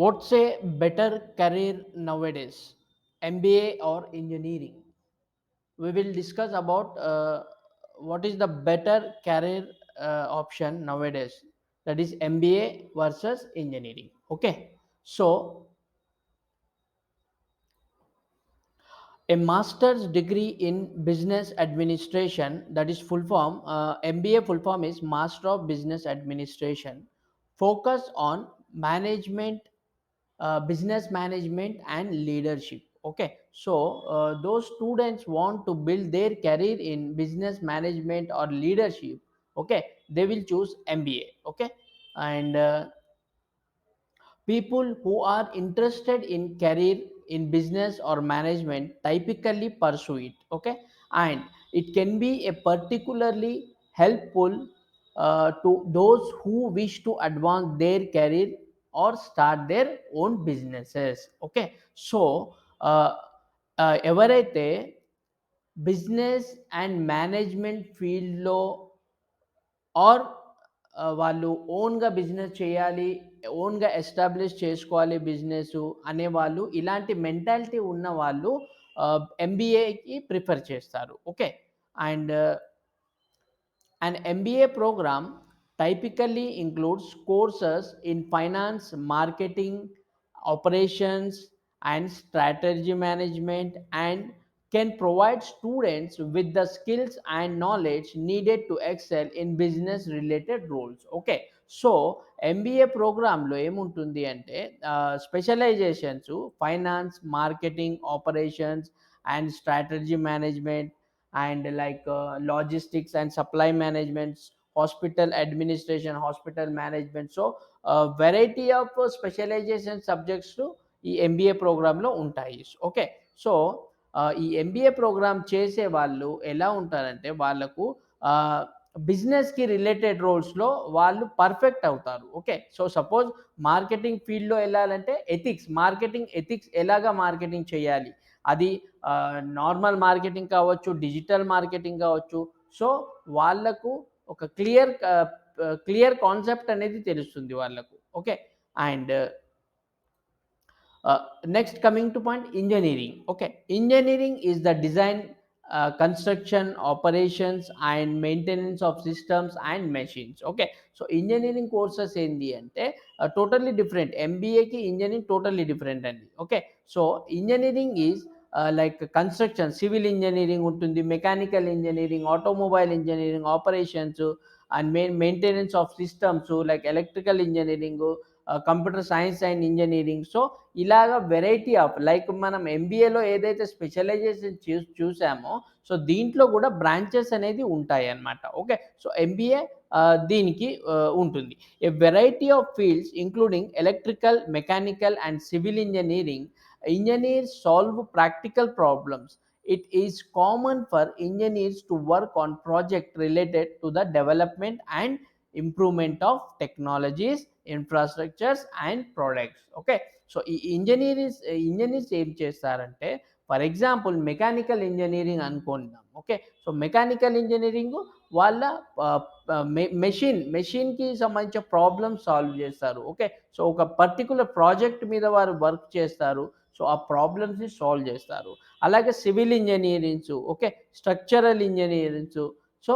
What's a better career nowadays, MBA or engineering? We will discuss about what is the better career option nowadays, that is MBA versus engineering. Okay, so a master's degree in business administration, that is full form, MBA full form is Master of Business Administration, focus on management, business management and leadership. Okay, so those students want to build their career in business management or leadership. Okay, they will choose MBA. Okay, and people who are interested in career in business or management typically pursue it. Okay, and it can be a particularly helpful to those who wish to advance their career or start their own businesses. Okay, so uh, ఎవరైతే business and management ఫీల్డ్లో are వాళ్ళు ఓన్గా business చేయాలి, ఓన్గా establish చేసుకోవాలి business అనేవాళ్ళు, ఇలాంటి mentality ఉన్న వాళ్ళు ఎంబీఏకి ప్రిఫర్ చేస్తారు. Okay, and an MBA program typically includes courses in finance, marketing, operations, and strategy management, and can provide students with the skills and knowledge needed to excel in business related roles. Okay, so MBA ప్రోగ్రాంలో ఏముంటుంది అంటే specialisations finance, marketing, operations and strategy management, and like logistics and supply management, hospital administration, hospital management. So variety of specialization subjects to ఈ MBA ప్రోగ్రాంలో ఉంటాయి. Okay, so ఈ MBA programme చేసే వాళ్ళు ఎలా ఉంటారంటే వాళ్ళకు బిజినెస్కి రిలేటెడ్ రోల్స్లో వాళ్ళు పర్ఫెక్ట్ అవుతారు. ఓకే, సో సపోజ్ మార్కెటింగ్ ఫీల్డ్లో వెళ్ళాలంటే ఎథిక్స్, మార్కెటింగ్ ఎథిక్స్ ఎలాగా మార్కెటింగ్ చేయాలి, అది నార్మల్ మార్కెటింగ్ కావచ్చు, డిజిటల్ మార్కెటింగ్ కావచ్చు. సో వాళ్ళకు ఒక క్లియర్ కాన్సెప్ట్ అనేది తెలుస్తుంది వాళ్ళకు. Okay, and next, coming to point, engineering. Okay, engineering is the design, construction, operations and maintenance of systems and machines. Okay, so engineering courses ఏంది అంటే totally different. MBA కి engineering totally different అండి. Okay, so engineering is like construction, civil engineering ఉంటుంది, mechanical engineering, automobile engineering, operations and maintenance of systems like electrical engineering, computer science and engineering. So ఇలాగ variety of, like మనం ఎంబీఏలో ఏదైతే specialisation చూసామో, so దీంట్లో కూడా branches అనేది ఉంటాయి అన్నమాట. ఓకే, సో ఎంబీఏ దీనికి ఉంటుంది. A variety of fields including electrical, mechanical and civil engineering. Engineers solve practical problems. It is common for engineers to work on projects related to the development and improvement of technologies, infrastructures and products. Okay, so ఈ engineers ఏం చేస్తారంటే, for example mechanical engineering అనుకుందాం. Okay, so mechanical engineering వాళ్ళ మెషిన్కి సంబంధించిన problems solve చేస్తారు. Okay, so ఒక particular project మీద వారు వర్క్ చేస్తారు, సో ఆ ప్రాబ్లమ్స్ని సాల్వ్ చేస్తారు. అలాగే civil engineerings, okay, structural engineerings. So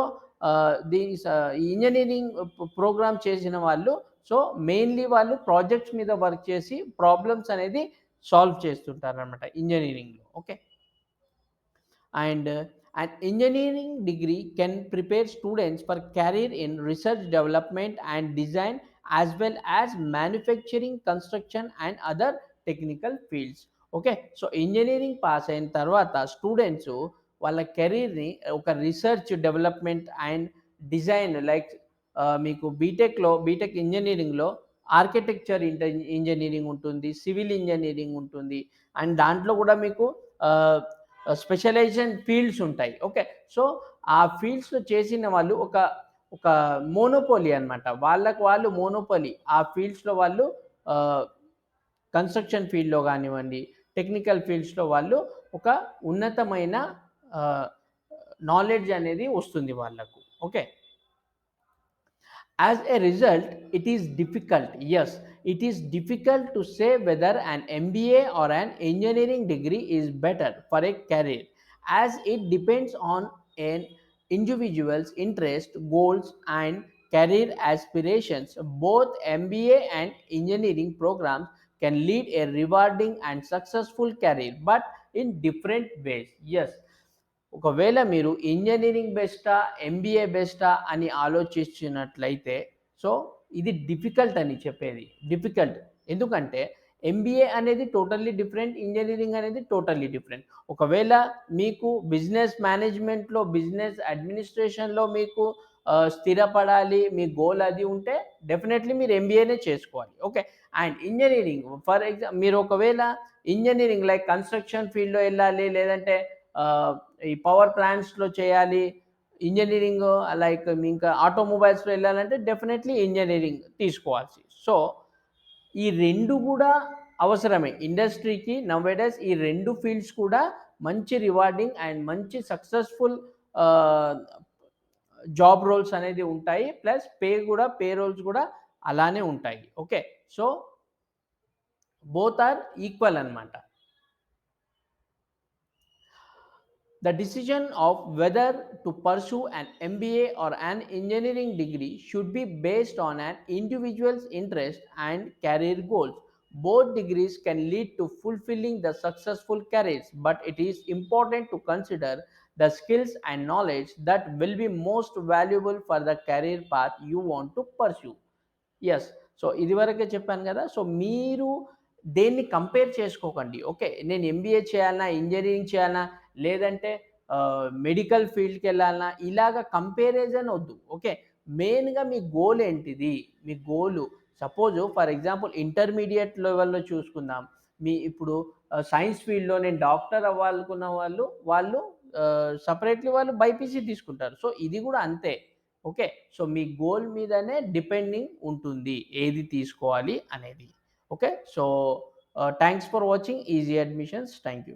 ఈ ఇంజనీరింగ్ ప్రోగ్రామ్ చేసిన వాళ్ళు, సో మెయిన్లీ వాళ్ళు ప్రాజెక్ట్స్ మీద వర్క్ చేసి ప్రాబ్లమ్స్ అనేది సాల్వ్ చేస్తుంటారు అనమాట ఇంజనీరింగ్లో. Okay, and an engineering degree can prepare students for career in research development and design, as well as manufacturing, construction and other technical fields. Okay, so engineering pass అయిన తర్వాత students వాళ్ళ కెరీర్ని ఒక research development and design, like మీకు BTech ఇంజనీరింగ్లో architecture engineering ఉంటుంది, civil engineering ఉంటుంది, and దాంట్లో కూడా మీకు స్పెషలైజేషన్ ఫీల్డ్స్ ఉంటాయి. ఓకే, సో ఆ ఫీల్డ్స్లో చేసిన వాళ్ళు ఒక ఒక మోనోపోలీ అనమాట, వాళ్ళకు వాళ్ళు మోనోపోలీ ఆ ఫీల్డ్స్లో వాళ్ళు కన్స్ట్రక్షన్ ఫీల్డ్లో కానివ్వండి, టెక్నికల్ ఫీల్డ్స్లో వాళ్ళు ఒక ఉన్నతమైన నాలెడ్జ్ అనేది వస్తుంది వాళ్ళకు. Okay, As a result, it is difficult, yes, it is difficult to say whether an MBA or an engineering degree is better for a career, as it depends on an individual's interest, goals, and career aspirations. Both MBA and engineering programs can lead a rewarding and successful career, but in different ways. Yes, ఒకవేళ మీరు engineering బెస్టా, MBA బెస్టా అని ఆలోచించినట్లయితే, so ఇది difficult అని చెప్పేది. Difficult. ఎందుకంటే MBA అనేది totally different. Engineering అనేది టోటల్లీ డిఫరెంట్. ఒకవేళ మీకు బిజినెస్ మేనేజ్మెంట్‌లో, బిజినెస్ అడ్మినిస్ట్రేషన్‌లో మీకు స్థిరపడాలి, మీ గోల్ అది ఉంటే డెఫినెట్‌లీ మీరు ఎంబీఏనే చేసుకోవాలి. ఓకే. అండ్ ఇంజినీరింగ్ ఫర్ మీరు ఒకవేళ ఇంజినీరింగ్ లైక్ కన్‌స్ట్రక్షన్ ఫీల్డ్‌లో ఎళ్ళాలి, లేదంటే ఈ పవర్ ప్లాంట్స్‌లో చేయాలి. ఇంజినీరింగ్ లైక్ ఇంకా ఆటోమొబైల్స్‌లో ఎళ్ళాలంటే డెఫినెట్‌లీ ఇంజినీరింగ్ తీసుకోవాల్సి. సో, ఈ 2 గూడా అవసరమే. ఇండస్ట్రీకి నౌఎడేస్ ఈ 2 ఫీల్డ్స్ కూడా మంచి రివార్డింగ్ అండ్ మంచి సక్సెస్‌ఫుల్ ఆహ్, జాబ్ రోల్స్ అనేది ఉంటాయి. ప్లస్ పే రోల్స్ గూడా అలానే ఉంటాయి. Okay. So, both are equal అన్నమాట. The decision of whether to pursue an MBA or an engineering degree should be based on an individual's interest and career goals. Both degrees can lead to fulfilling the successful careers, but it is important to consider the skills and knowledge that will be most valuable for the career path you want to pursue. Yes. So, ఇదివరకే చెప్పాను గదా! So, మీరు దేన్ని compare చేసుకోకండి. Okay. నేను MBA చేయాలనా? Engineering చేయాలనా? లేదంటే medical ఫీల్డ్‌కెళ్ళాలనా? ఇలాగ comparison ఒద్దు. ఓకే. మెయిన్‌గా మీ గోల్ ఏంటిది? మీ గోలు సపోజ్ ఫర్ ఎగ్జాంపుల్ ఇంటర్మీడియేట్ లెవెల్‌లో చూసుకుందాం. ఇప్పుడు సైన్స్ ఫీల్డ్‌లో నేను డాక్టర్ అవ్వాలనుకున్న వాళ్ళు సెపరేట్‌లీ వాళ్ళు బైపీసీ తీసుకుంటారు. సో, ఇది గూడా అంతే. ఓకే. సో, మీ గోల్ మీదనే డిపెండింగ్ ఉంటుంది. ఏది తీసుకోవాలి అనేది. Okay. So, thanks for watching easy admissions. Thank you.